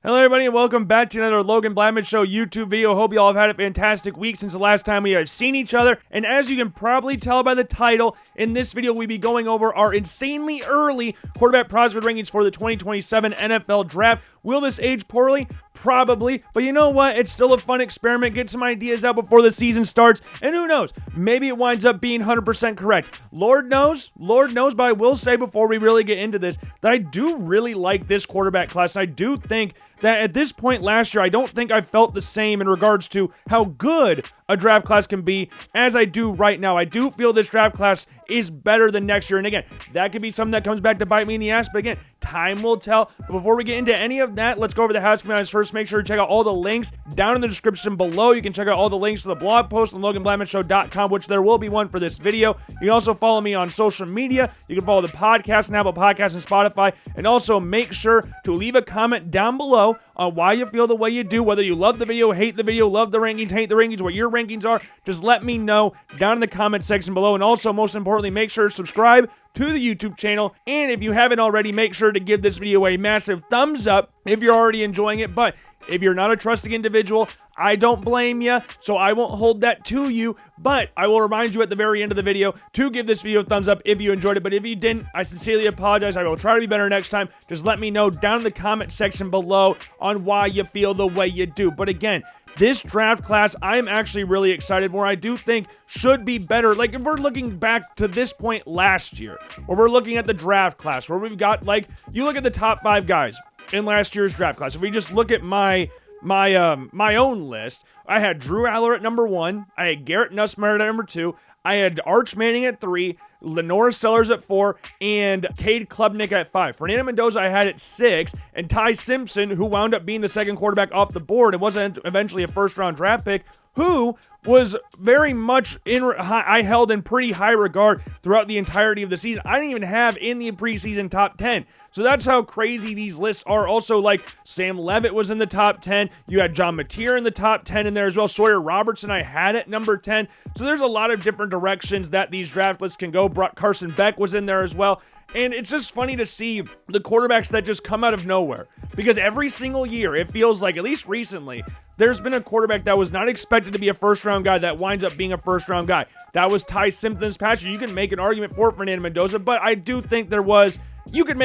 Hello everybody and welcome back to another Logan Blackman Show YouTube video. Hope you all have had a fantastic week since the last time we have seen each other. And as you can probably tell by the title, in this video we'll be going over our insanely early quarterback prospect rankings for the 2027 NFL Draft. Will this age poorly? Probably, but you know what? It's still a fun experiment. Get some ideas out before the season starts, and who knows? Maybe it winds up being 100% correct. Lord knows, but I will say before we really get into this that I do really like this quarterback class. I do think that at this point last year, I don't think I felt the same in regards to how good a draft class can be as I do right now. I do feel this draft class is better than next year. And again, that could be something that comes back to bite me in the ass. But again, time will tell. But before we get into any of that, let's go over the housekeeping items first. Make sure to check out all the links down in the description below. You can check out all the links to the blog post on LoganBlackmanShow.com, which there will be one for this video. You can also follow me on social media. You can follow the podcast on Apple Podcasts and Spotify. And also make sure to leave a comment down below on why you feel the way you do, whether you love the video, hate the video, love the rankings, hate the rankings, what your rankings are. Just let me know down in the comment section below. And also, most importantly, make sure to subscribe to the YouTube channel. And if you haven't already, make sure to give this video a massive thumbs up if you're already enjoying it. But if you're not a trusting individual, I don't blame you, so I won't hold that to you, but I will remind you at the very end of the video to give this video a thumbs up if you enjoyed it. But if you didn't, I sincerely apologize. I will try to be better next time. Just let me know down in the comment section below on why you feel the way you do. But again, this draft class, I'm actually really excited for. I do think should be better. Like, if we're looking back to this point last year, where we're looking at the draft class, where we've got, like, you look at the top 5 guys in last year's draft class. If we just look at my own list, I had Drew Aller at number 1. I had Garrett Nussmeier at number 2. I had Arch Manning at 3. Lenore Sellers at 4, and Cade Klubnik at 5. Fernando Mendoza I had at 6, and Ty Simpson, who wound up being the second quarterback off the board and wasn't eventually a first-round draft pick, who was very much I held in pretty high regard throughout the entirety of the season. I didn't even have in the preseason top 10. So that's how crazy these lists are. Also, like, Sam Levitt was in the top 10. You had John Mateer in the top 10 in there as well. Sawyer Robertson I had at number 10. So there's a lot of different directions that these draft lists can go. Carson Beck was in there as well. And it's just funny to see the quarterbacks that just come out of nowhere. Because every single year, it feels like, at least recently, there's been a quarterback that was not expected to be a first-round guy that winds up being a first-round guy. That was Ty Simpson's past year. You can make an argument for Fernando Mendoza, but I do think there was, you could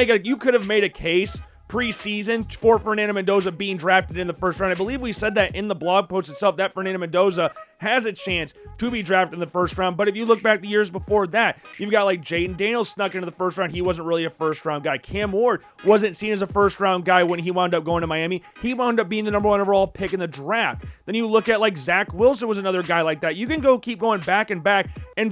have made a case preseason for Fernando Mendoza being drafted in the first round. I believe we said that in the blog post itself, that Fernando Mendoza has a chance to be drafted in the first round. But if you look back the years before that, you've got like Jaden Daniels snuck into the first round. He wasn't really a first round guy. Cam Ward wasn't seen as a first round guy when he wound up going to Miami. He wound up being the number 1 overall pick in the draft. Then you look at like Zach Wilson was another guy like that. You can keep going back and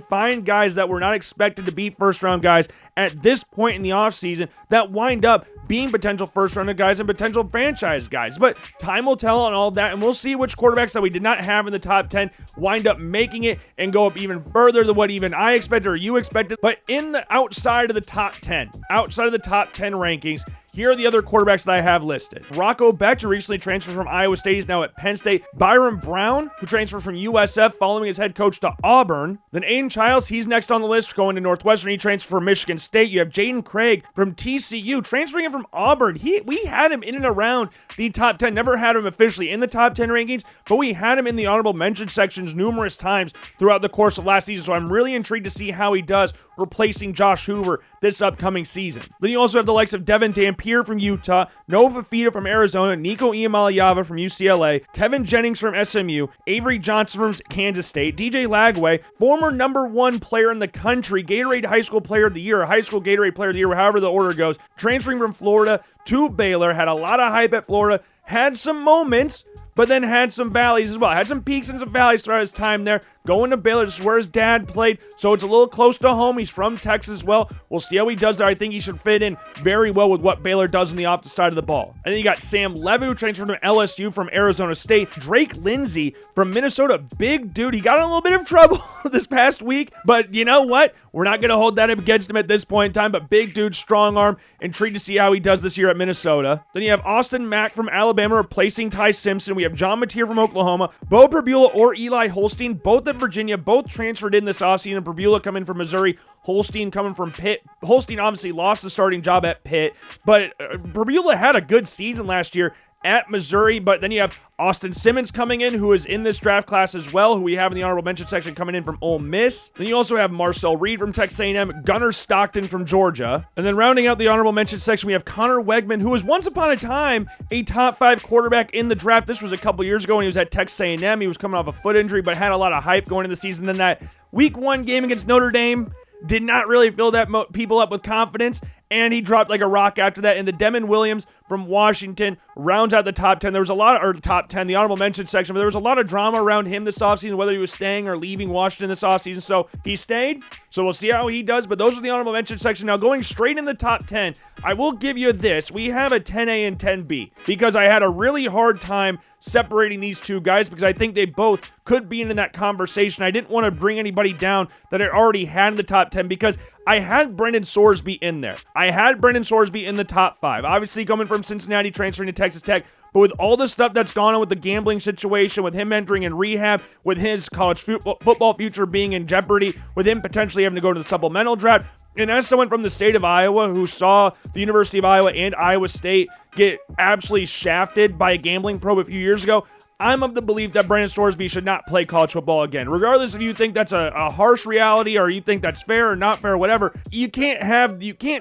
find guys that were not expected to be first round guys at this point in the offseason that wind up being potential first round guys and potential franchise guys. But time will tell on all of that, and we'll see which quarterbacks that we did not have in the top 10 wind up making it and go up even further than what even I expected or you expected. But in the outside of the top 10 rankings, here are the other quarterbacks that I have listed. Rocco Becht, who recently transferred from Iowa State, is now at Penn State. Byron Brown, who transferred from USF following his head coach to Auburn. Then Aiden Childs, he's next on the list, going to Northwestern. He transferred from Michigan State. You have Jaden Craig from TCU, transferring in from Auburn. We had him in and around the top 10. Never had him officially in the top 10 rankings, but we had him in the honorable mention sections numerous times throughout the course of last season. So I'm really intrigued to see how he does replacing Josh Hoover this upcoming season. Then you also have the likes of Devin Dampier from Utah, Nova Fifita from Arizona, Nico Iamaleava from UCLA, Kevin Jennings from SMU, Avery Johnson from Kansas State, DJ Lagway, former number 1 player in the country, Gatorade High School Player of the Year, High School Gatorade Player of the Year, however the order goes, transferring from Florida to Baylor, had a lot of hype at Florida, had some moments, but then had some valleys as well. Had some peaks and some valleys throughout his time there. Going to Baylor, this is where his dad played, so it's a little close to home. He's from Texas as well. We'll see how he does there. I think he should fit in very well with what Baylor does on the opposite side of the ball. And then you got Sam Levitt, who transferred from LSU from Arizona State. Drake Lindsey from Minnesota. Big dude. He got in a little bit of trouble this past week, but you know what? We're not going to hold that against him at this point in time, but big dude, strong arm. Intrigued to see how he does this year at Minnesota. Then you have Austin Mack from Alabama replacing Ty Simpson. We have John Mateer from Oklahoma. Bo Perbula or Eli Holstein, both at Virginia, both transferred in this offseason. Perbula coming from Missouri, Holstein coming from Pitt. Holstein obviously lost the starting job at Pitt, but Perbula had a good season last year at Missouri, but then you have Austin Simmons coming in, who is in this draft class as well, who we have in the honorable mention section coming in from Ole Miss. Then you also have Marcel Reed from Texas A&M, Gunnar Stockton from Georgia. And then rounding out the honorable mention section, we have Connor Wegman, who was once upon a time a top 5 quarterback in the draft. This was a couple years ago when he was at Texas A&M. He was coming off a foot injury, but had a lot of hype going into the season. Then that week 1 game against Notre Dame did not really fill that people up with confidence, and he dropped like a rock after that. And the Demon Williams from Washington rounds out the top 10. There was a lot of, or top 10, the honorable mention section, but there was a lot of drama around him this offseason, whether he was staying or leaving Washington this offseason. So he stayed. So we'll see how he does. But those are the honorable mention section. Now going straight in the top 10, I will give you this. We have a 10A and 10B because I had a really hard time separating these two guys because I think they both could be in that conversation. I didn't want to bring anybody down that I already had in the top 10 because I had Brendan Sorsby in there. I had Brendan Sorsby in the top 5. Obviously coming from Cincinnati, transferring to Texas Tech. But with all the stuff that's gone on with the gambling situation, with him entering in rehab, with his college football future being in jeopardy, with him potentially having to go to the supplemental draft, and as someone from the state of Iowa who saw the University of Iowa and Iowa State get absolutely shafted by a gambling probe a few years ago, I'm of the belief that Brendan Sorsby should not play college football again. Regardless if you think that's a harsh reality or you think that's fair or not fair or whatever, you can't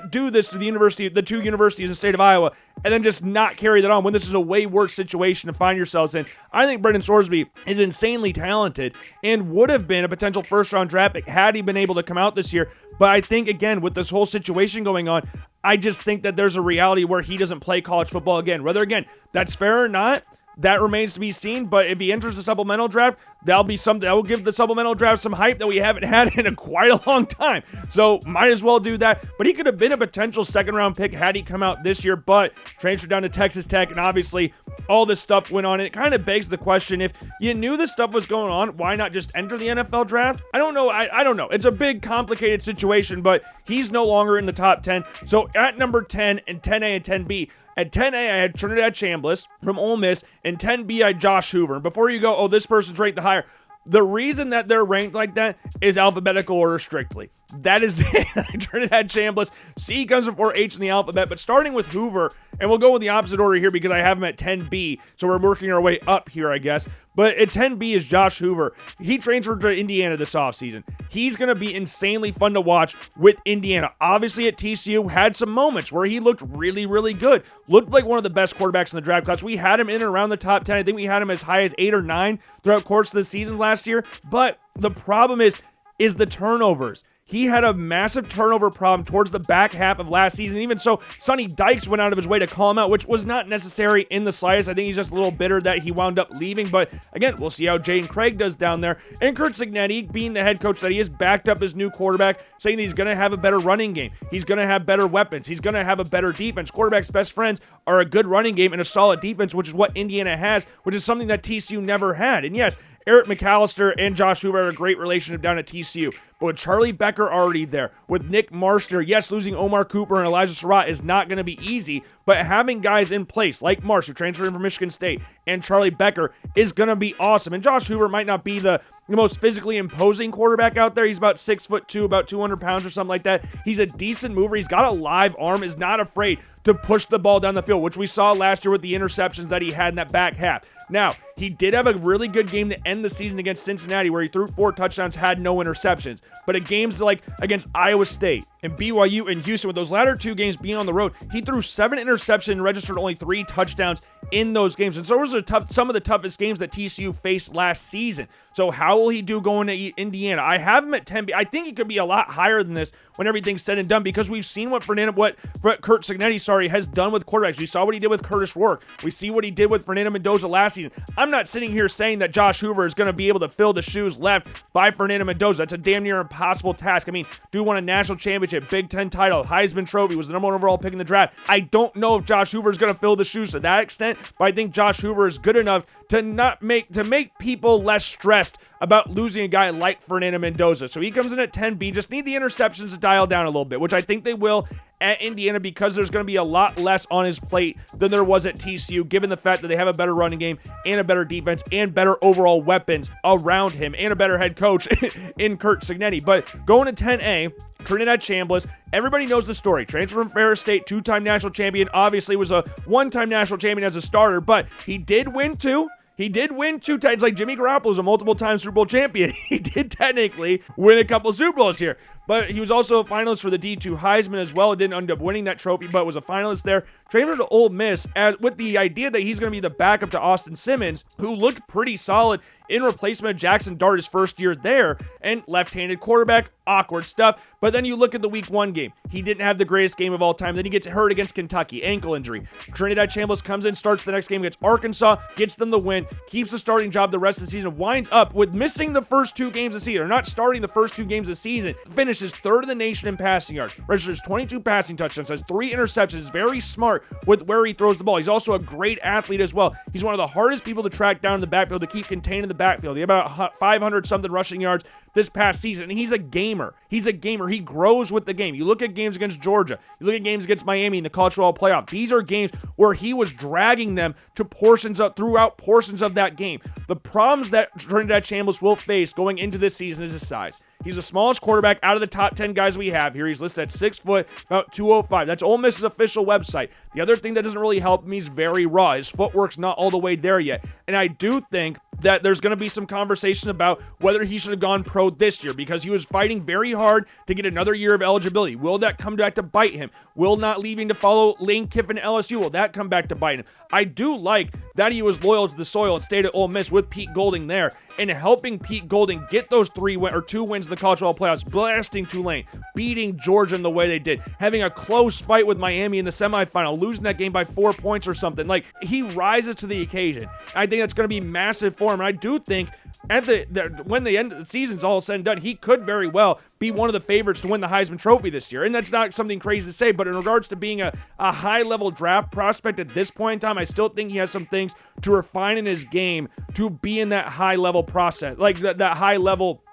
do this to the two universities in the state of Iowa and then just not carry that on when this is a way worse situation to find yourselves in. I think Brendan Sorsby is insanely talented and would have been a potential first-round draft pick had he been able to come out this year. But I think, again, with this whole situation going on, I just think that there's a reality where he doesn't play college football again. Whether, again, that's fair or not, that remains to be seen, but if he enters the supplemental draft, that'll be something that will give the supplemental draft some hype that we haven't had in quite a long time. So might as well do that. But he could have been a potential second-round pick had he come out this year, but transferred down to Texas Tech, and obviously all this stuff went on. And it kind of begs the question, if you knew this stuff was going on, why not just enter the NFL draft? I don't know. I don't know. It's a big, complicated situation, but he's no longer in the top 10. So at number 10 and 10A and 10B, at 10A, I had Trinidad Chambliss from Ole Miss, and 10B, I had Josh Hoover. And before you go, oh, this person's ranked higher, the reason that they're ranked like that is alphabetical order strictly. That is it. Trinidad Chambliss. C comes before H in the alphabet, but starting with Hoover, and we'll go with the opposite order here because I have him at 10B, so we're working our way up here, I guess. But at 10B is Josh Hoover. He transferred to Indiana this offseason. He's going to be insanely fun to watch with Indiana. Obviously at TCU, had some moments where he looked really, really good. Looked like one of the best quarterbacks in the draft class. We had him in and around the top 10. I think we had him as high as 8 or 9 throughout the course of the season last year. But the problem is the turnovers. He had a massive turnover problem towards the back half of last season. Even so, Sonny Dykes went out of his way to call him out, which was not necessary in the slightest. I think he's just a little bitter that he wound up leaving. But again, we'll see how Jaden Craig does down there. And Kurt Cignetti, being the head coach that he is, backed up his new quarterback, saying that he's going to have a better running game. He's going to have better weapons. He's going to have a better defense. Quarterback's best friends are a good running game and a solid defense, which is what Indiana has, which is something that TCU never had. And yes, Eric McAllister and Josh Hoover have a great relationship down at TCU. But with Charlie Becker already there, with Nick Marshner, yes, losing Omar Cooper and Elijah Surratt is not going to be easy, but having guys in place like Marsh, who transferred in from Michigan State, and Charlie Becker is going to be awesome. And Josh Hoover might not be the most physically imposing quarterback out there. He's about 6'2", about 200 pounds or something like that. He's a decent mover. He's got a live arm, is not afraid to push the ball down the field, which we saw last year with the interceptions that he had in that back half. Now, he did have a really good game to end the season against Cincinnati where he threw 4 touchdowns, had no interceptions. But at games like against Iowa State and BYU and Houston, with those latter 2 games being on the road, he threw 7 interceptions and registered only 3 touchdowns in those games. And so those are some of the toughest games that TCU faced last season. So how will he do going to Indiana? I have him at 10B. I think he could be a lot higher than this when everything's said and done because we've seen what Kurt Cignetti, has done with quarterbacks. We saw what he did with Curtis Rourke. We see what he did with Fernando Mendoza last season. I'm not sitting here saying that Josh Hoover is going to be able to fill the shoes left by Fernando Mendoza. That's a damn near impossible task. I mean, dude won a national championship, Big Ten title, Heisman Trophy, was the number 1 overall pick in the draft. I don't know if Josh Hoover is going to fill the shoes to that extent, but I think Josh Hoover is good enough to make people less stressed about losing a guy like Fernando Mendoza. So he comes in at 10B. Just need the interceptions to dial down a little bit, which I think they will at Indiana because there's going to be a lot less on his plate than there was at TCU, given the fact that they have a better running game and a better defense and better overall weapons around him and a better head coach in Kurt Cignetti. But going to 10A, Trinidad Chambliss. Everybody knows the story. Transfer from Ferris State, two-time national champion. Obviously was a one-time national champion as a starter, but he did win two. He did win 2 times. Like Jimmy Garoppolo's a multiple-time Super Bowl champion. He did technically win a couple Super Bowls here. But he was also a finalist for the D2 Heisman as well. Didn't end up winning that trophy, but was a finalist there. Transferred to Ole Miss with the idea that he's going to be the backup to Austin Simmons, who looked pretty solid in replacement of Jackson Dart his first year there. And left-handed quarterback, awkward stuff. But then you look at the Week 1 game. He didn't have the greatest game of all time. Then he gets hurt against Kentucky, ankle injury. Trinidad Chambliss comes in, starts the next game against Arkansas, gets them the win, keeps the starting job the rest of the season, winds up with missing the first 2 games of the season, or not starting the first 2 games of the season, finishes 3rd in the nation in passing yards, registers 22 passing touchdowns, has 3 interceptions, very smart with where he throws the ball. He's also a great athlete as well. He's one of the hardest people to track down in the backfield, to keep contained in the backfield. He had about 500-something rushing yards this past season, and he's a gamer. He's a gamer. He grows with the game. You look at games against Georgia. You look at games against Miami in the college football playoff. These are games where he was dragging them to throughout portions of that game. The problems that Trinidad Chambliss will face going into this season is his size. He's the smallest quarterback out of the top 10 guys we have here. He's listed at 6 foot, about 205. That's Ole Miss's official website. The other thing that doesn't really help him, he's very raw. His footwork's not all the way there yet. And I do think that there's going to be some conversation about whether he should have gone pro this year, because he was fighting very hard to get another year of eligibility. Will that come back to bite him? Will not leaving to follow Lane Kiffin at LSU, will that come back to bite him? I do like that he was loyal to the soil and stayed at Ole Miss with Pete Golding there, and helping Pete Golding get those 2 wins in the college football playoffs, blasting Tulane, beating Georgia in the way they did, having a close fight with Miami in the semifinal, losing that game by 4 points or something. Like, he rises to the occasion. I think that's going to be massive for him, and I do think when the end of the season's all said and done, he could very well be one of the favorites to win the Heisman Trophy this year. And that's not something crazy to say, but in regards to being a high-level draft prospect at this point in time, I still think he has some things to refine in his game to be in that high-level process, like that high-level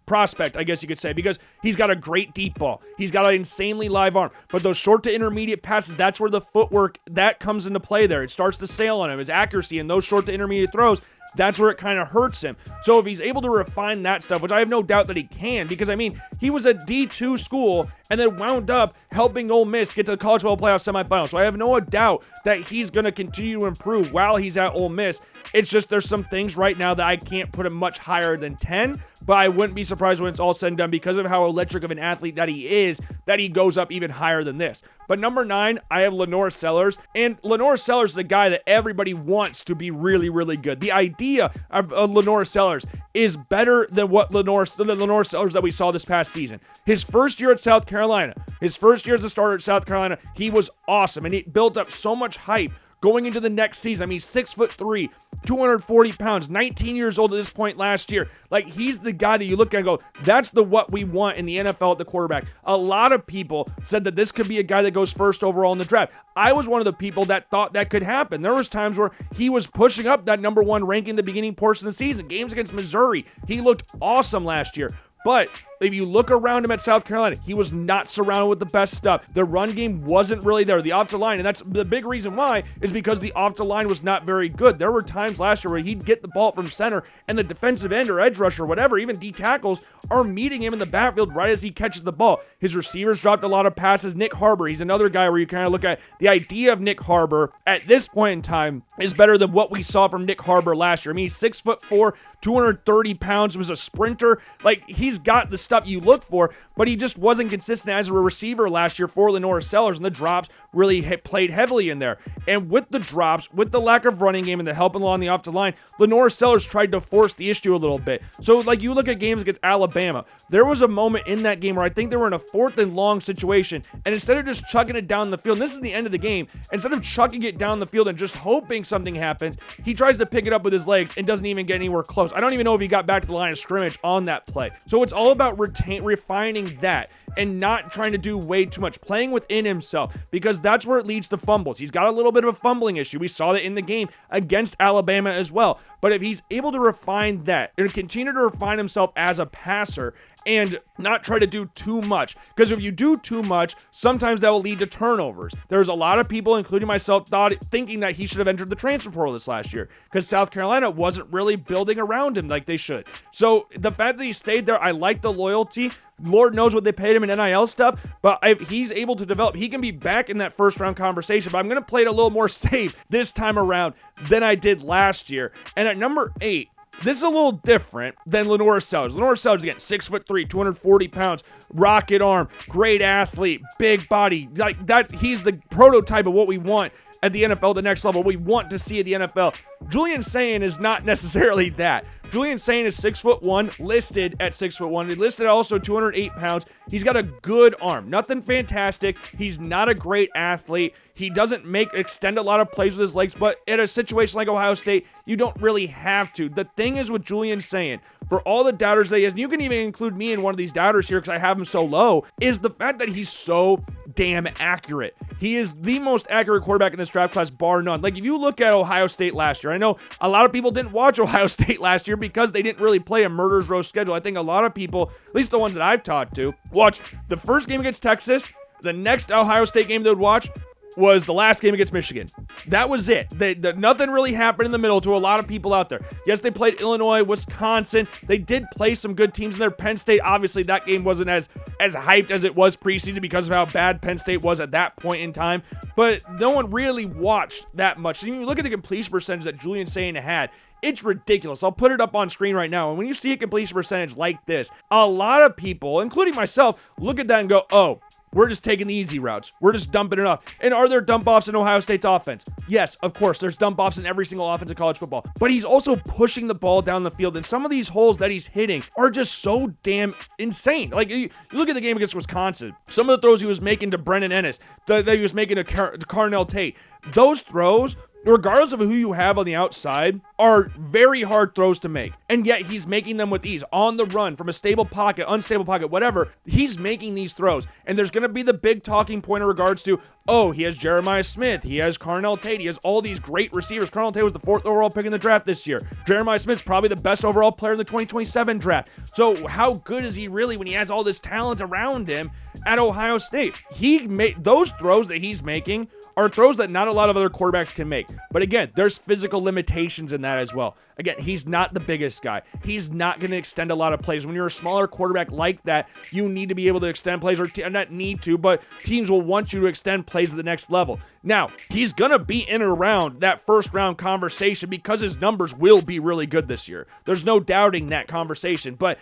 prospect, I guess you could say, because he's got a great deep ball. He's got an insanely live arm. But those short to intermediate passes, that's where the footwork, that comes into play there. It starts to sail on him. His accuracy in those short to intermediate throws, that's where it kind of hurts him. So if he's able to refine that stuff, which I have no doubt that he can, because, I mean, he was a D2 school and then wound up helping Ole Miss get to the college football playoff semifinal. So I have no doubt that he's going to continue to improve while he's at Ole Miss. It's just there's some things right now that I can't put him much higher than 10, but I wouldn't be surprised when it's all said and done, because of how electric of an athlete that he is, that he goes up even higher than this. But number 9, I have Lenore Sellers, and Lenore Sellers is a guy that everybody wants to be really, really good. The idea of Lenore Sellers is better than the Lenore Sellers that we saw this past season. His first year at South Carolina, his first year as a starter at South Carolina, he was awesome, and he built up so much hype going into the next season. I mean, 6'3", 240 pounds, 19 years old at this point last year. Like, he's the guy that you look at and go, that's what we want in the NFL at the quarterback. A lot of people said that this could be a guy that goes first overall in the draft. I was one of the people that thought that could happen. There was times where he was pushing up that number 1 ranking in the beginning portion of the season. Games against Missouri, he looked awesome last year. But if you look around him at South Carolina, he was not surrounded with the best stuff. The run game wasn't really there. The offensive line, and that's the big reason why, is because the offensive line was not very good. There were times last year where he'd get the ball from center, and the defensive end or edge rusher, whatever, even D tackles, are meeting him in the backfield right as he catches the ball. His receivers dropped a lot of passes. Nick Harbor, he's another guy where you kind of look at the idea of Nick Harbor at this point in time is better than what we saw from Nick Harbor last year. I mean, he's 6'4", 230 pounds, was a sprinter. Like, he's got the stuff you look for, but he just wasn't consistent as a receiver last year for Lenore Sellers, and the drops really played heavily in there. And with the drops, with the lack of running game and the help along the offensive line, Lenore Sellers tried to force the issue a little bit. So, like, you look at games against Alabama, there was a moment in that game where I think they were in a 4th and long situation, and instead of just chucking it down the field, and this is the end of the game, instead of chucking it down the field and just hoping something happens, he tries to pick it up with his legs and doesn't even get anywhere close. I don't even know if he got back to the line of scrimmage on that play. So it's all about refining that and not trying to do way too much, playing within himself, because that's where it leads to fumbles. He's got a little bit of a fumbling issue. We saw that in the game against Alabama as well. But if he's able to refine that and continue to refine himself as a passer and not try to do too much. Because if you do too much, sometimes that will lead to turnovers. There's a lot of people, including myself, thinking that he should have entered the transfer portal this last year because South Carolina wasn't really building around him like they should. So the fact that he stayed there, I like the loyalty. Lord knows what they paid him in NIL stuff, but if he's able to develop, he can be back in that first round conversation. But I'm going to play it a little more safe this time around than I did last year. And at number 8, this is a little different than Lenore Selge. Lenore Selge, again, 6'3", 240 pounds, rocket arm, great athlete, big body. Like that, he's the prototype of what we want at the NFL, the next level we want to see at the NFL. Julian Sayin is not necessarily that. Julian Sayin is 6'1", listed at 6'1". He listed also 208 pounds. He's got a good arm. Nothing fantastic. He's not a great athlete. He doesn't extend a lot of plays with his legs, but in a situation like Ohio State, you don't really have to. The thing is with Julian Sayin, for all the doubters that he has, and you can even include me in one of these doubters here because I have him so low, is the fact that he's so damn accurate. He is the most accurate quarterback in this draft class, bar none. Like, if you look at Ohio State last year, I know a lot of people didn't watch Ohio State last year because they didn't really play a murderer's row schedule. I think a lot of people, at least the ones that I've talked to, watch the first game against Texas, the next Ohio State game they would watch was the last game against Michigan. That was it. Nothing really happened in the middle to a lot of people out there. Yes, they played Illinois, Wisconsin. They did play some good teams in there. Penn State, obviously, that game wasn't as hyped as it was preseason because of how bad Penn State was at that point in time. But no one really watched that much. And you look at the completion percentage that Julian Sayin had, it's ridiculous. I'll put it up on screen right now. And when you see a completion percentage like this, a lot of people, including myself, look at that and go, oh, we're just taking the easy routes. We're just dumping it off. And are there dump-offs in Ohio State's offense? Yes, of course. There's dump-offs in every single offense in college football. But he's also pushing the ball down the field. And some of these holes that he's hitting are just so damn insane. Like, you look at the game against Wisconsin. Some of the throws he was making to Brennan Ennis, that he was making to Carnell Tate. Those throws, regardless of who you have on the outside, are very hard throws to make. And yet he's making them with ease. On the run, from a stable pocket, unstable pocket, whatever, he's making these throws. And there's going to be the big talking point in regards to, oh, he has Jeremiah Smith, he has Carnell Tate, he has all these great receivers. Carnell Tate was the 4th overall pick in the draft this year. Jeremiah Smith's probably the best overall player in the 2027 draft. So how good is he really when he has all this talent around him at Ohio State? He made those throws that he's making are throws that not a lot of other quarterbacks can make. But again, there's physical limitations in that as well. Again, he's not the biggest guy. He's not going to extend a lot of plays. When you're a smaller quarterback like that, you need to be able to extend plays, or not need to, but teams will want you to extend plays at the next level. Now, he's going to be in and around that first round conversation because his numbers will be really good this year. There's no doubting that conversation, but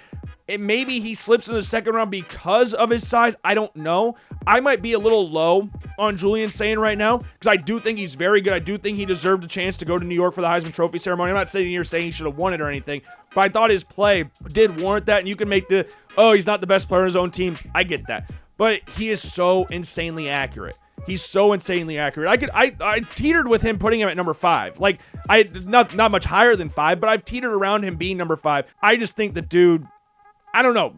maybe he slips in the second round because of his size. I don't know. I might be a little low on Julian Sayin right now because I do think he's very good. I do think he deserved a chance to go to New York for the Heisman Trophy ceremony. I'm not sitting here saying he should have won it or anything, but I thought his play did warrant that. And you can make he's not the best player on his own team. I get that. But he is so insanely accurate. He's so insanely accurate. I teetered with him putting him at number 5. Like, not much higher than 5, but I've teetered around him being number 5. I just think the dude, I don't know.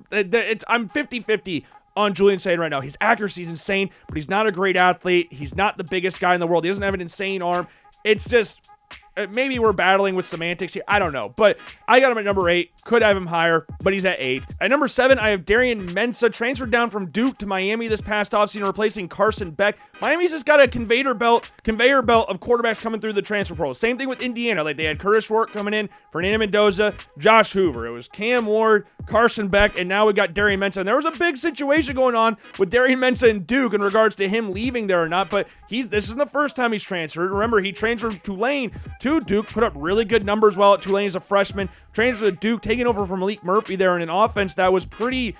I'm 50-50 on Julian Sayin right now. His accuracy is insane, but he's not a great athlete. He's not the biggest guy in the world. He doesn't have an insane arm. It's just, maybe we're battling with semantics here. I don't know. But I got him at number 8. Could have him higher, but he's at 8. At number 7, I have Darian Mensah, transferred down from Duke to Miami this past offseason, replacing Carson Beck. Miami's just got a conveyor belt of quarterbacks coming through the transfer portal. Same thing with Indiana. Like, they had Curtis Rourke coming in, Fernando Mendoza, Josh Hoover. It was Cam Ward, Carson Beck, and now we got Darian Mensah. And there was a big situation going on with Darian Mensah and Duke in regards to him leaving there or not, but this isn't the first time he's transferred. Remember, he transferred from Tulane to Duke, put up really good numbers while at Tulane as a freshman, transferred to Duke, taking over from Malik Murphy there in an offense that was pretty,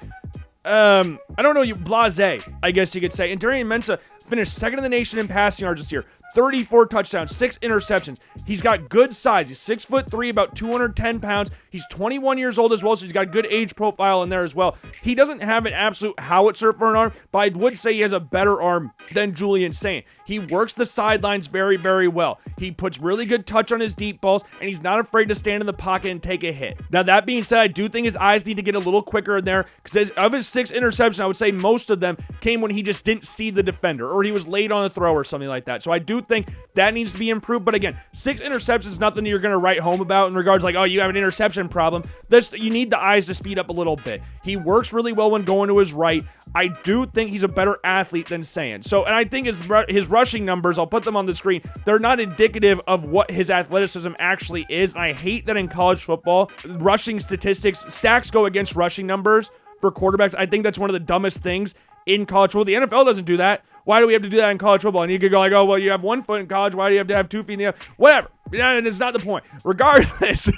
blasé, I guess you could say. And Darian Mensah finished second in the nation in passing yards this year. 34 touchdowns, 6 interceptions. He's got good size. He's 6'3", about 210 pounds. He's 21 years old as well, so he's got a good age profile in there as well. He doesn't have an absolute howitzer for an arm, but I would say he has a better arm than Julian Sayin. He works the sidelines very, very well. He puts really good touch on his deep balls, and he's not afraid to stand in the pocket and take a hit. Now, that being said, I do think his eyes need to get a little quicker in there, because of his 6 interceptions, I would say most of them came when he just didn't see the defender, or he was late on a throw or something like that. So I do do think that needs to be improved. But again, 6 interceptions is nothing you're going to write home about in regards like, oh, you have an interception problem. You need the eyes to speed up a little bit. He works really well when going to his right. I do think he's a better athlete than Sand. So, and I think his rushing numbers, I'll put them on the screen, they're not indicative of what his athleticism actually is. And I hate that in college football, rushing statistics, sacks go against rushing numbers for quarterbacks. I think that's one of the dumbest things in college football. The NFL doesn't do that. Why do we have to do that in college football? And you could go like, oh, well, you have 1 foot in college. Why do you have to have 2 feet in the air? Whatever. And it's not the point. Regardless,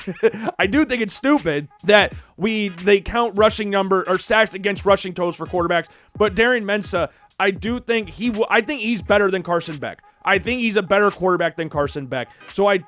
I do think it's stupid that they count rushing number or sacks against rushing totals for quarterbacks. But Darian Mensah, I do think I think he's better than Carson Beck. I think he's a better quarterback than Carson Beck. So I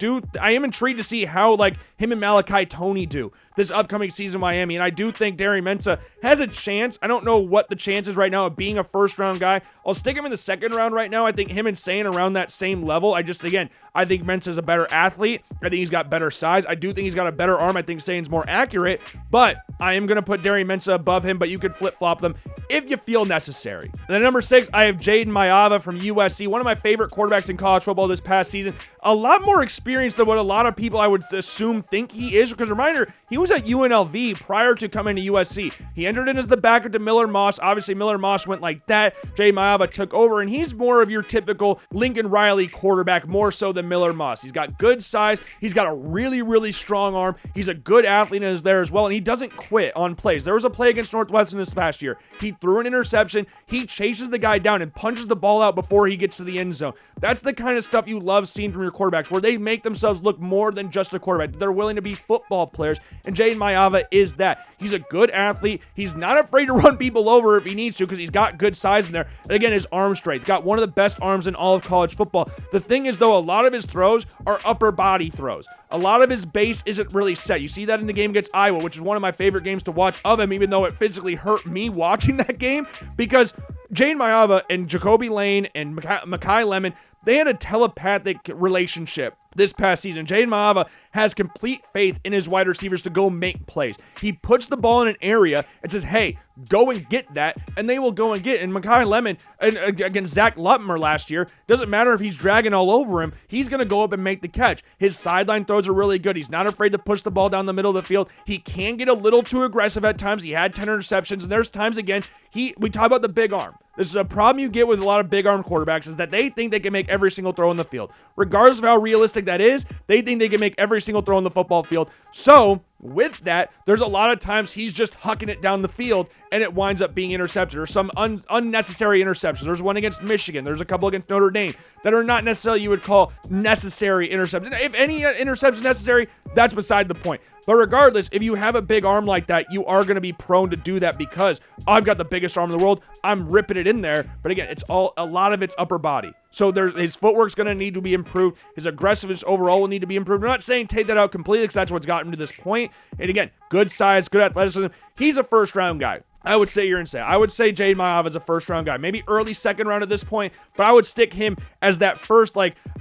am intrigued to see how like him and Malachi Toney do this upcoming season in Miami. And I do think Darian Mensah has a chance. I don't know what the chance is right now of being a first-round guy. I'll stick him in the second round right now. I think him and Sane around that same level. I think Mensah's a better athlete. I think he's got better size. I do think he's got a better arm. I think Sane's more accurate. But I am going to put Darian Mensah above him, but you could flip-flop them if you feel necessary. And then number 6, I have Jaden Maiava from USC, one of my favorite quarterbacks in college football this past season. A lot more experience than what a lot of people I would assume think he is, because reminder, he was at UNLV prior to coming to USC. He entered in as the backup to Miller Moss. Obviously, Miller Moss went like that. Jaden Maiava took over, and he's more of your typical Lincoln Riley quarterback, more so than Miller Moss. He's got good size. He's got a really, really strong arm. He's a good athlete there as well, and he doesn't quit on plays. There was a play against Northwestern this past year. He threw an interception. He chases the guy down and punches the ball out before he gets to the end zone. That's the kind of stuff you love seeing from your quarterbacks, where they make themselves look more than just a quarterback. They're willing to be football players, and Jaden Maiava is that. He's a good athlete. He's not afraid to run people over if he needs to, because he's got good size in there. And again, his arm strength. Got one of the best arms in all of college football. The thing is, though, a lot of his throws are upper body throws. A lot of his base isn't really set. You see that in the game against Iowa, which is one of my favorite games to watch of him, even though it physically hurt me watching that game, because Jaden Maiava and Jacoby Lane and Mekhi Lemon, they had a telepathic relationship this past season. Jaden Maiava has complete faith in his wide receivers to go make plays. He puts the ball in an area and says, hey, go and get that, and they will go and get it. And Mekhi Lemon against Zach Lutmer last year, doesn't matter if he's dragging all over him, he's going to go up and make the catch. His sideline throws are really good. He's not afraid to push the ball down the middle of the field. He can get a little too aggressive at times. He had 10 interceptions, and there's times, again, we talk about the big arm. This is a problem you get with a lot of big arm quarterbacks, is that they think they can make every single throw in the field. Regardless of how realistic that is, they think they can make every single throw in the football field. So, with that, there's a lot of times he's just hucking it down the field, and it winds up being intercepted, or some unnecessary interceptions. There's one against Michigan. There's a couple against Notre Dame that are not necessarily you would call necessary interceptions. If any interception is necessary, that's beside the point. But regardless, if you have a big arm like that, you are going to be prone to do that, because I've got the biggest arm in the world. I'm ripping it in there. But again, a lot of it's upper body. So his footwork's going to need to be improved. His aggressiveness overall will need to be improved. I'm not saying take that out completely, because that's what's gotten him to this point. And again, good size, good athleticism. He's a first-round guy. I would say you're insane. I would say Jaden Maiava is a first-round guy. Maybe early second round at this point, but I would stick him as that first,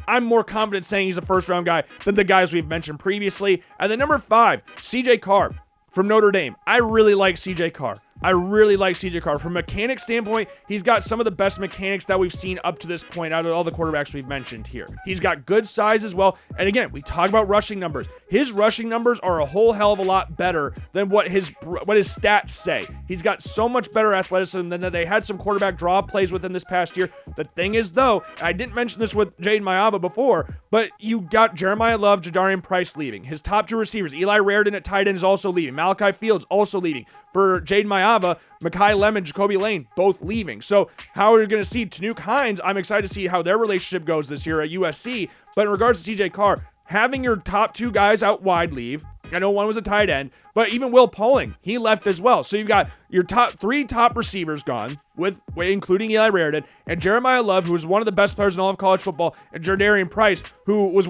I'm more confident saying he's a first-round guy than the guys we've mentioned previously. And then number 5, CJ Carr from Notre Dame. I really like CJ Carr. From a mechanic standpoint, he's got some of the best mechanics that we've seen up to this point out of all the quarterbacks we've mentioned here. He's got good size as well. And again, we talk about rushing numbers. His rushing numbers are a whole hell of a lot better than what his stats say. He's got so much better athleticism than that. They had some quarterback draw plays with him this past year. The thing is, though, I didn't mention this with Jaden Maiava before, but you got Jeremiah Love, Jadarian Price leaving. His top 2 receivers, Eli Raridan at tight end, is also leaving. Malachi Fields also leaving. For Jaden Maiava, Mekhi Lemon, Jacoby Lane, both leaving. So how are we going to see Tanuk Hines? I'm excited to see how their relationship goes this year at USC. But in regards to CJ Carr, having your top 2 guys out wide leave, I know one was a tight end, but even Will Pauling, he left as well. So you've got your top 3 receivers gone, including Eli Raridan, and Jeremiah Love, who was one of the best players in all of college football, and Jadarian Price, who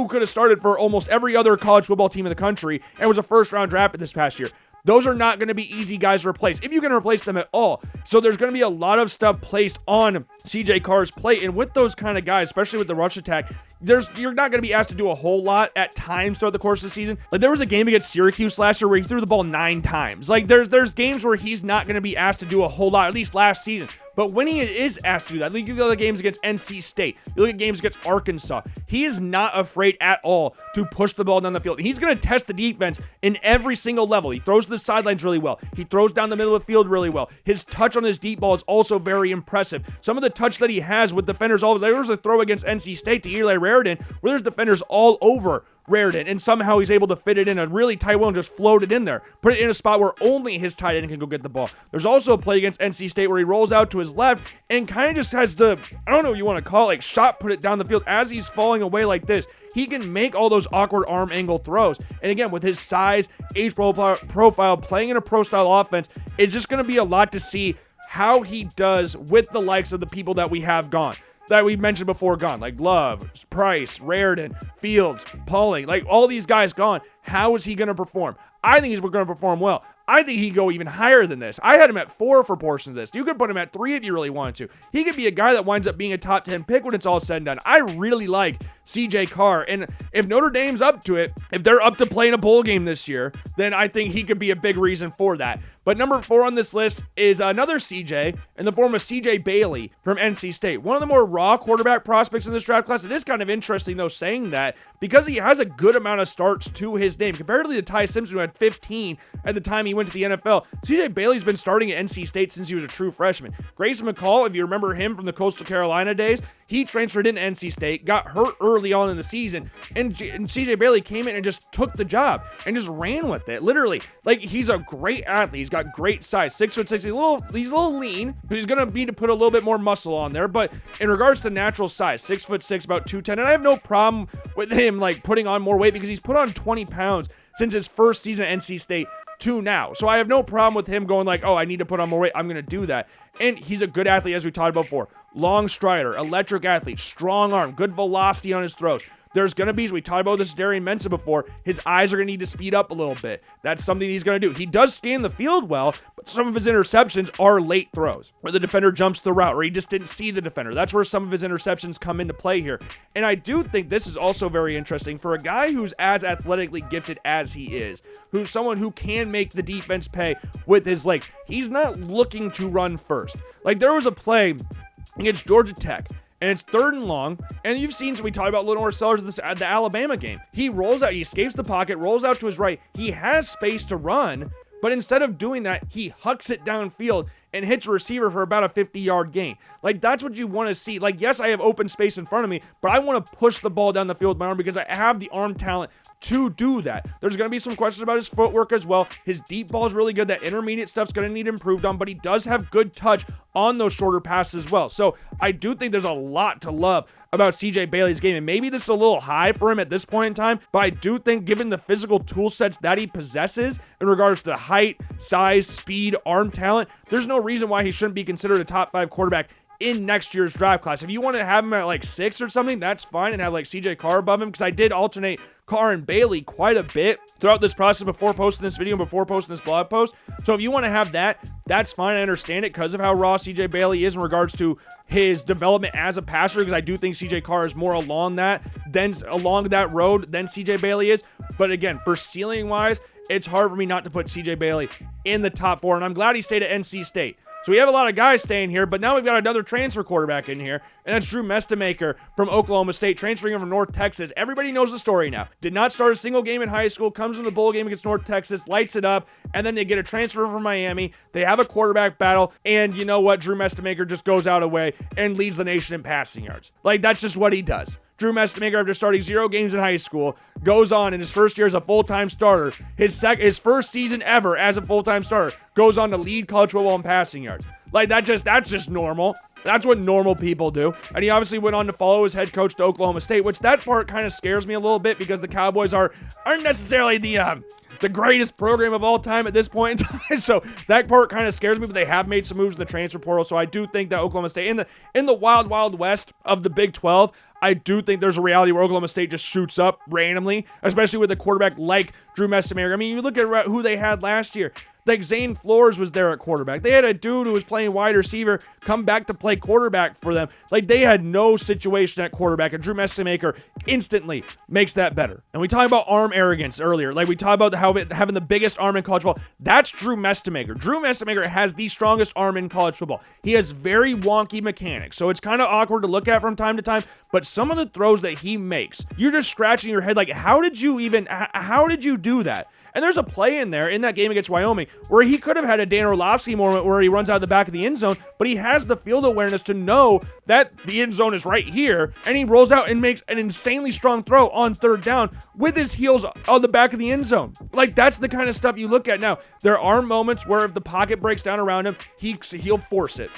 could have started for almost every other college football team in the country and was a first-round draft pick this past year. Those are not going to be easy guys to replace, if you can replace them at all. So there's going to be a lot of stuff placed on CJ Carr's plate. And with those kind of guys, especially with the rush attack, you're not going to be asked to do a whole lot at times throughout the course of the season. There was a game against Syracuse last year where he threw the ball 9 times. There's games where he's not going to be asked to do a whole lot, at least last season. But when he is asked to do that, you look at the games against NC State, you look at games against Arkansas, he is not afraid at all to push the ball down the field. He's going to test the defense in every single level. He throws to the sidelines really well. He throws down the middle of the field really well. His touch on his deep ball is also very impressive. Some of the touch that he has with defenders, there was a throw against NC State to Eli Raridan where there's defenders all over Raridan, and somehow he's able to fit it in a really tight window and just float it in there. Put it in a spot where only his tight end can go get the ball. There's also a play against NC State where he rolls out to his left and kind of just has the, I don't know what you want to call it, like shot put it down the field as he's falling away like this. He can make all those awkward arm angle throws. And again, with his size, age profile, playing in a pro-style offense, it's just going to be a lot to see how he does with the likes of the people that we have gone, that we mentioned before gone, like Love, Price, Raridan, Fields, Pauling, like all these guys gone. How is he going to perform? I think he's going to perform well. I think he'd go even higher than this. I had him at 4 for portions of this. You could put him at 3 if you really wanted to. He could be a guy that winds up being a top 10 pick when it's all said and done. I really like CJ Carr. And if Notre Dame's up to it, if they're up to playing a bowl game this year, then I think he could be a big reason for that. But number 4 on this list is another CJ in the form of CJ Bailey from NC State. One of the more raw quarterback prospects in this draft class. It is kind of interesting, though, saying that because he has a good amount of starts to his name, comparatively to Ty Simpson, who had 15 at the time he went to the NFL. CJ Bailey's been starting at NC State since he was a true freshman. Grayson McCall, if you remember him from the Coastal Carolina days, he transferred into NC State, got hurt early on in the season, and CJ Bailey came in and just took the job and just ran with it. Literally, like, he's a great athlete. He's got great size, 6'6". He's a little lean, but he's gonna need to put a little bit more muscle on there. But in regards to natural size, 6'6", about 210, and I have no problem with him like putting on more weight because he's put on 20 pounds since his first season at NC State to now. So I have no problem with him going like, oh, I need to put on more weight. I'm going to do that. And he's a good athlete, as we talked about before. Long strider, electric athlete, strong arm, good velocity on his throws. There's going to be, as we talked about this Darian Mensah before, his eyes are going to need to speed up a little bit. That's something he's going to do. He does scan the field well, but some of his interceptions are late throws, where the defender jumps the route, or he just didn't see the defender. That's where some of his interceptions come into play here. And I do think this is also very interesting for a guy who's as athletically gifted as he is, who's someone who can make the defense pay with his legs. He's not looking to run first. Like, there was a play against Georgia Tech, and it's 3rd and long, and you've seen, so we talked about Lenore Sellers at the Alabama game. He rolls out, he escapes the pocket, rolls out to his right. He has space to run, but instead of doing that, he hucks it downfield and hits a receiver for about a 50-yard gain. Like, that's what you want to see. Like, yes, I have open space in front of me, but I want to push the ball down the field with my arm because I have the arm talent to do that. There's going to be some questions about his footwork as well. His deep ball is really good. That intermediate stuff's going to need improved on, but he does have good touch on those shorter passes as well. So I do think there's a lot to love about CJ Bailey's game, and maybe this is a little high for him at this point in time, but I do think given the physical tool sets that he possesses in regards to height, size, speed, arm talent, there's no reason why he shouldn't be considered a top 5 quarterback in next year's draft class. If you want to have him at like 6 or something, that's fine, and have like CJ Carr above him, because I did alternate Carr and Bailey quite a bit throughout this process before posting this video and before posting this blog post. So if you want to have that, that's fine. I understand it because of how raw CJ Bailey is in regards to his development as a passer, because I do think CJ Carr is more along that road than CJ Bailey is. But again, for ceiling wise, it's hard for me not to put CJ Bailey in the top 4, and I'm glad he stayed at NC State. So we have a lot of guys staying here, but now we've got another transfer quarterback in here, and that's Drew Mestemaker from Oklahoma State, transferring in from North Texas. Everybody knows the story now. Did not start a single game in high school, comes in the bowl game against North Texas, lights it up, and then they get a transfer from Miami. They have a quarterback battle, and you know what? Drew Mestemaker just goes out of the way and leads the nation in passing yards. Like, that's just what he does. Drew Mestemaker, after starting 0 games in high school, goes on in his first year as a full-time starter, his first season ever as a full-time starter, goes on to lead college football in passing yards. Like, that's just normal. That's what normal people do. And he obviously went on to follow his head coach to Oklahoma State, which that part kind of scares me a little bit because the Cowboys aren't necessarily the greatest program of all time at this point in time. So that part kind of scares me, but they have made some moves in the transfer portal. So I do think that Oklahoma State, in the wild, wild west of the Big 12, I do think there's a reality where Oklahoma State just shoots up randomly, especially with a quarterback like Drew Mestemaker. I mean, you look at who they had last year. Like Zane Flores was there at quarterback. They had a dude who was playing wide receiver come back to play quarterback for them. Like they had no situation at quarterback, and Drew Messemaker instantly makes that better. And we talked about arm arrogance earlier. Like we talked about how having the biggest arm in college football. That's Drew Messemaker. Drew Messemaker has the strongest arm in college football. He has very wonky mechanics, so it's kind of awkward to look at from time to time, but some of the throws that he makes, you're just scratching your head like, how did you do that? And there's a play in there in that game against Wyoming where he could have had a Dan Orlovsky moment where he runs out of the back of the end zone, but he has the field awareness to know that the end zone is right here, and he rolls out and makes an insanely strong throw on third down with his heels on the back of the end zone. Like, that's the kind of stuff you look at now. There are moments where if the pocket breaks down around him, he'll force it.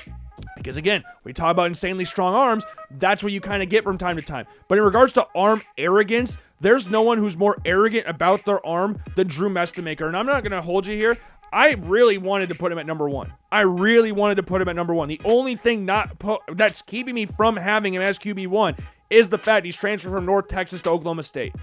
Because again, we talk about insanely strong arms, that's what you kind of get from time to time. But in regards to arm arrogance, there's no one who's more arrogant about their arm than Drew Messemaker. And I'm not going to hold you here. I really wanted to put him at number one. The only thing that's keeping me from having him as QB1 is the fact he's transferred from North Texas to Oklahoma State.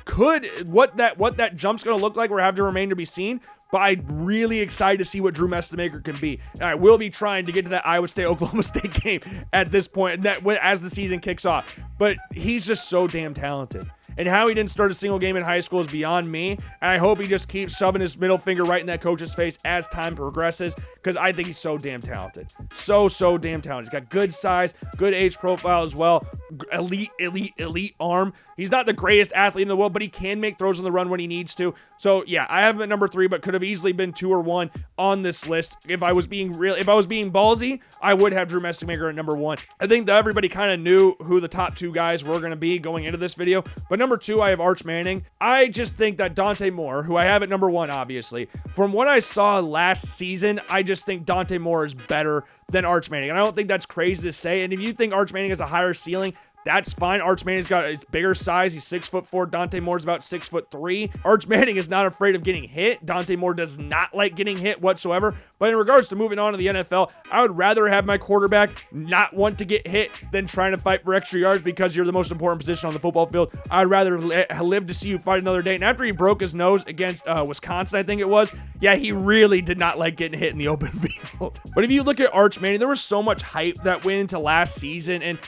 What that jump's going to look like, we're having to remain to be seen. But I'm really excited to see what Drew Messemaker can be. And I will be trying to get to that Iowa State-Oklahoma State game at this point as the season kicks off. But he's just so damn talented. And how he didn't start a single game in high school is beyond me. And I hope he just keeps shoving his middle finger right in that coach's face as time progresses, because I think he's so damn talented. So damn talented. He's got good size, good age profile as well. Elite arm. He's not the greatest athlete in the world, but he can make throws on the run when he needs to. So yeah, I have him at number 3, but could have easily been 2 or 1 on this list. If I was being ballsy, I would have Drew Messemaker at number 1. I think that everybody kind of knew who the top 2 guys were going to be going into this video. But number 2, I have Arch Manning. I just think that Dante Moore, who I have at number 1, obviously, from what I saw last season, I just think Dante Moore is better than Arch Manning. And I don't think that's crazy to say. And if you think Arch Manning has a higher ceiling, that's fine. Arch Manning's got a bigger size. He's 6'4". Dante Moore's about 6'3". Arch Manning is not afraid of getting hit. Dante Moore does not like getting hit whatsoever. But in regards to moving on to the NFL, I would rather have my quarterback not want to get hit than trying to fight for extra yards because you're the most important position on the football field. I'd rather live to see you fight another day. And after he broke his nose against Wisconsin, I think it was, yeah, he really did not like getting hit in the open field. But if you look at Arch Manning, there was so much hype that went into last season, and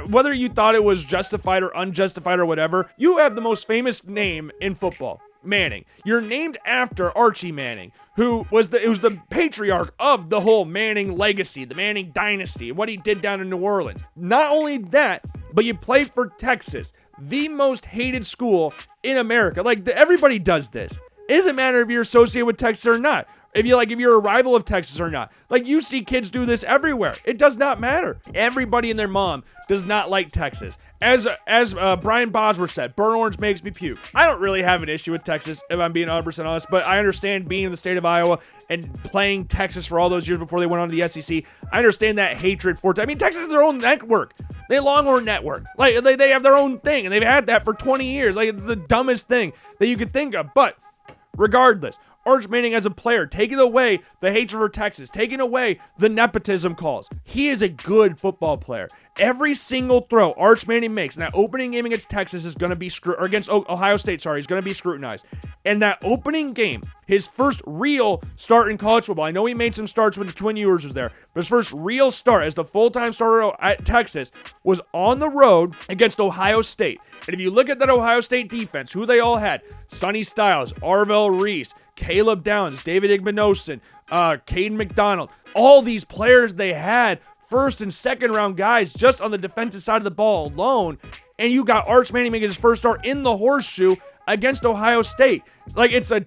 whether you thought it was justified or unjustified or whatever, you have the most famous name in football, Manning. You're named after Archie Manning, who was the patriarch of the whole Manning legacy, the Manning dynasty, what he did down in New Orleans. Not only that, but you played for Texas, the most hated school in America. Like, everybody does this. It doesn't matter if you're associated with Texas or not. If you're a rival of Texas or not. Like, you see kids do this everywhere. It does not matter. Everybody and their mom does not like Texas. As Brian Bosworth said, burnt orange makes me puke. I don't really have an issue with Texas, if I'm being 100% honest, but I understand being in the state of Iowa and playing Texas for all those years before they went on to the SEC. I understand that hatred for Texas. I mean, Texas is their own network. They Longhorn Network. Like, they have their own thing, and they've had that for 20 years. Like, it's the dumbest thing that you could think of. But regardless, Arch Manning as a player, taking away the hatred for Texas, taking away the nepotism calls. He is a good football player. Every single throw Arch Manning makes in that opening game against Texas is going to be against Ohio State, is going to be scrutinized. And that opening game, his first real start in college football. I know he made some starts when the Twin Ewers was there, but his first real start as the full-time starter at Texas was on the road against Ohio State. And if you look at that Ohio State defense, who they all had, Sonny Styles, Arvell Reese, Caleb Downs, David Igbinosun, Caden McDonald, all these players they had, first and second round guys just on the defensive side of the ball alone, and you got Arch Manning making his first start in the horseshoe against Ohio State. Like, it's a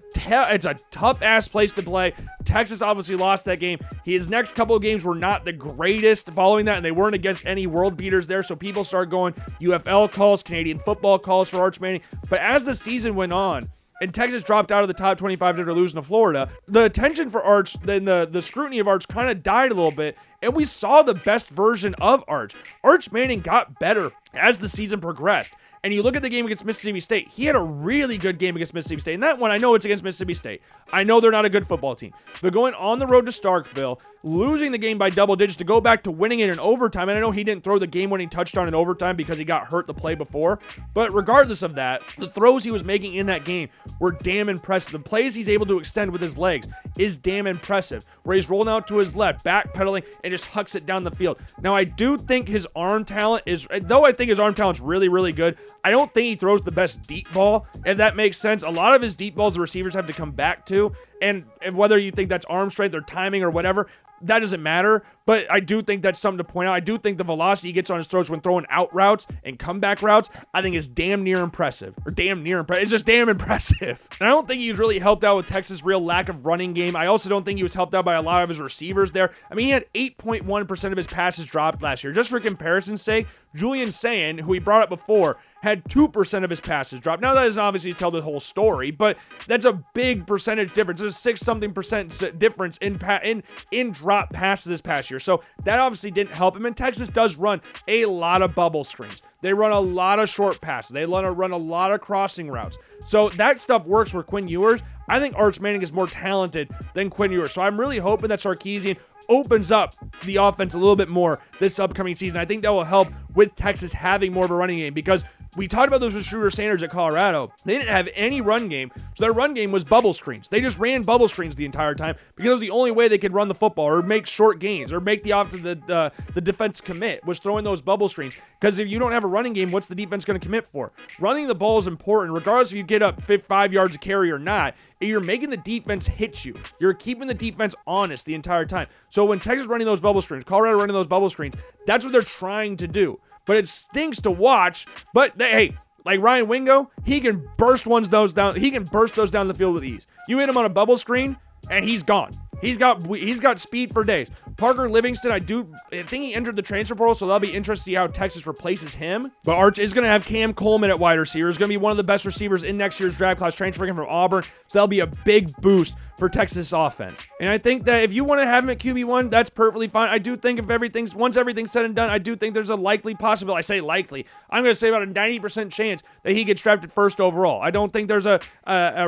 tough-ass place to play. Texas obviously lost that game. His next couple of games were not the greatest following that, and they weren't against any world beaters there, so people started going UFL calls, Canadian football calls for Arch Manning. But as the season went on, and Texas dropped out of the top 25 after losing to Florida, the attention for Arch, then the scrutiny of Arch kind of died a little bit, and we saw the best version of Arch. Arch Manning got better as the season progressed. And you look at the game against Mississippi State, he had a really good game against Mississippi State. And that one, I know it's against Mississippi State. I know they're not a good football team. But going on the road to Starkville, losing the game by double digits to go back to winning it in overtime, and I know he didn't throw the game-winning touchdown in overtime because he got hurt the play before, but regardless of that, the throws he was making in that game were damn impressive. The plays he's able to extend with his legs is damn impressive, where he's rolling out to his left, backpedaling, and just hucks it down the field. Now, I do think his arm talent is, though I think his arm talent's really, really good, I don't think he throws the best deep ball, if that makes sense. A lot of his deep balls the receivers have to come back to, and whether you think that's arm strength or timing or whatever, that doesn't matter, but I do think that's something to point out. I do think the velocity he gets on his throws when throwing out routes and comeback routes, I think is damn near impressive. It's just damn impressive. And I don't think he's really helped out with Texas' real lack of running game. I also don't think he was helped out by a lot of his receivers there. I mean, he had 8.1% of his passes dropped last year. Just for comparison's sake, Julian Sayin, who he brought up before, had 2% of his passes dropped. Now, that doesn't obviously tell the whole story, but that's a big percentage difference. There's a 6-something% difference in drop passes this past year. So that obviously didn't help him. And Texas does run a lot of bubble screens. They run a lot of short passes. They run a lot of crossing routes. So that stuff works for Quinn Ewers. I think Arch Manning is more talented than Quinn Ewers. So I'm really hoping that Sarkisian opens up the offense a little bit more this upcoming season. I think that will help with Texas having more of a running game, because we talked about those with Shooter Sanders at Colorado. They didn't have any run game, so their run game was bubble screens. They just ran bubble screens the entire time because it was the only way they could run the football or make short gains or make the defense commit, was throwing those bubble screens. Because if you don't have a running game, what's the defense going to commit for? Running the ball is important, regardless if you get up 5 yards of carry or not. You're making the defense hit you. You're keeping the defense honest the entire time. So when Texas running those bubble screens, Colorado running those bubble screens, that's what they're trying to do. But it stinks to watch. But hey, like Ryan Wingo, he can burst those down the field with ease. You hit him on a bubble screen, and he's gone. He's got speed for days. Parker Livingston, I think he entered the transfer portal, so that'll be interesting to see how Texas replaces him. But Arch is going to have Cam Coleman at wide receiver. He's going to be one of the best receivers in next year's draft class, transferring from Auburn. So that'll be a big boost for Texas offense. And I think that if you want to have him at QB1, that's perfectly fine. I do think once everything's said and done, I do think there's a likely possibility. I say likely. I'm going to say about a 90% chance that he gets drafted first overall. I don't think there's a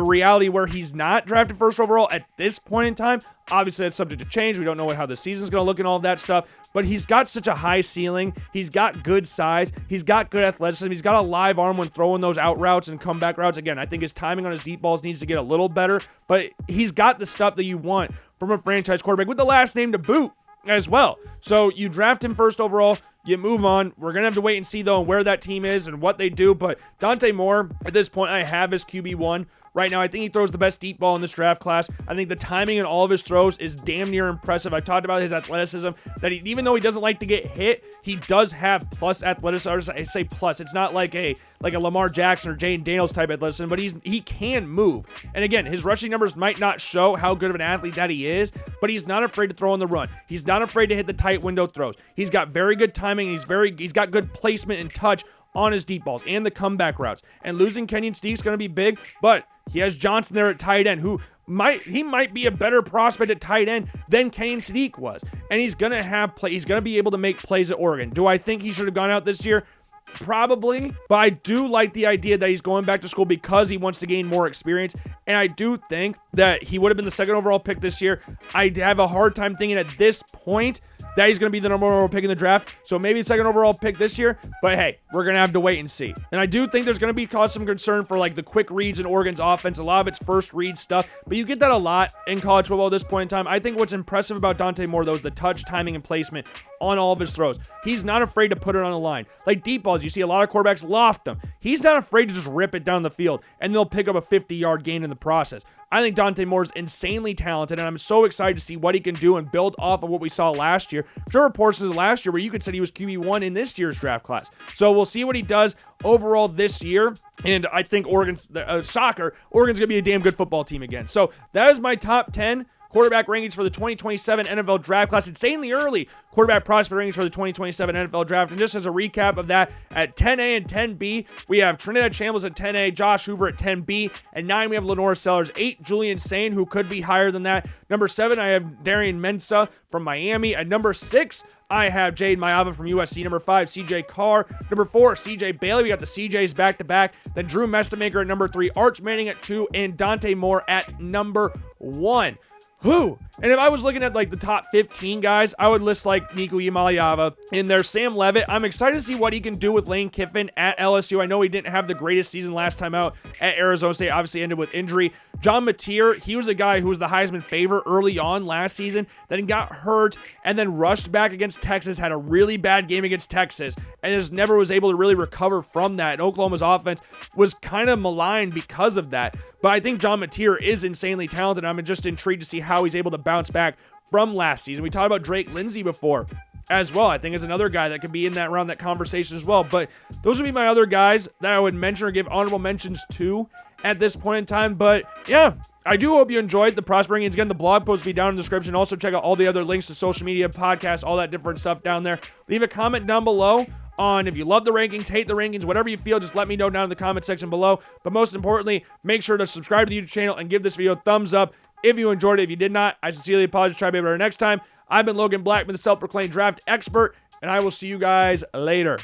reality where he's not drafted first overall at this point in time. Obviously, that's subject to change. We don't know how the season's going to look and all of that stuff. But he's got such a high ceiling. He's got good size. He's got good athleticism. He's got a live arm when throwing those out routes and comeback routes. Again, I think his timing on his deep balls needs to get a little better. But he's got the stuff that you want from a franchise quarterback with the last name to boot as well. So you draft him first overall. You move on. We're going to have to wait and see, though, where that team is and what they do. But Dante Moore, at this point, I have as QB1. Right now, I think he throws the best deep ball in this draft class. I think the timing in all of his throws is damn near impressive. I talked about his athleticism, that even though he doesn't like to get hit, he does have plus athleticism. I say plus. It's not like a Lamar Jackson or Jaden Daniels type athleticism, but he can move. And again, his rushing numbers might not show how good of an athlete that he is, but he's not afraid to throw on the run. He's not afraid to hit the tight window throws. He's got very good timing. He's got good placement and touch on his deep balls and the comeback routes. And losing Kenyon Steek's going to be big, but he has Johnson there at tight end, who might be a better prospect at tight end than Kenyon Steek was. And he's going to be able to make plays at Oregon. Do I think he should have gone out this year? Probably, but I do like the idea that he's going back to school because he wants to gain more experience, and I do think that he would have been the second overall pick this year. I have a hard time thinking at this point that he's going to be the number one overall pick in the draft, so maybe the second overall pick this year, but hey, we're going to have to wait and see. And I do think there's going to be cause some concern for like the quick reads in Oregon's offense, a lot of it's first read stuff, but you get that a lot in college football at this point in time. I think what's impressive about Dante Moore, though, is the touch, timing, and placement on all of his throws. He's not afraid to put it on the line. Like deep balls, you see a lot of quarterbacks loft them. He's not afraid to just rip it down the field, and they'll pick up a 50-yard gain in the process. I think Dante Moore is insanely talented, and I'm so excited to see what he can do and build off of what we saw last year. There were portions of last year where you could say he was QB1 in this year's draft class. So we'll see what he does overall this year. And I think Oregon's going to be a damn good football team again. So that is my top 10 quarterback rankings for the 2027 NFL draft class. Insanely early quarterback prospect rankings for the 2027 NFL draft. And just as a recap of that, at 10A and 10B, we have Trinidad Shambles at 10A, Josh Hoover at 10B. At 9, we have Lenore Sellers. 8, Julian Sane, who could be higher than that. Number 7, I have Darian Mensah from Miami. At number 6, I have Jade Mayava from USC. Number 5, CJ Carr. Number 4, CJ Bailey. We got the CJs back-to-back. Then Drew Mestamaker at number 3, Arch Manning at 2, and Dante Moore at number 1. Who? And if I was looking at like the top 15 guys, I would list like Nico Iamaleava in there. Sam Levitt, I'm excited to see what he can do with Lane Kiffin at LSU. I know he didn't have the greatest season last time out at Arizona State, obviously ended with injury. John Mateer, he was a guy who was the Heisman favorite early on last season, then got hurt, and then rushed back against Texas, had a really bad game against Texas, and just never was able to really recover from that. And Oklahoma's offense was kind of maligned because of that. But I think John Mateer is insanely talented. I'm just intrigued to see how he's able to bounce back from last season. We talked about Drake Lindsey before as well. I think is another guy that could be in that around that conversation as well. But those would be my other guys that I would mention or give honorable mentions to at this point in time. But yeah, I do hope you enjoyed the prospect rankings. Again, the blog post will be down in the description. Also, check out all the other links to social media, podcasts, all that different stuff down there. Leave a comment down below on if you love the rankings, hate the rankings, whatever you feel, just let me know down in the comment section below. But most importantly, make sure to subscribe to the YouTube channel and give this video a thumbs up if you enjoyed it. If you did not, I sincerely apologize. Try to be better next time. I've been Logan Blackman, the self-proclaimed draft expert, and I will see you guys later.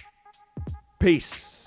Peace.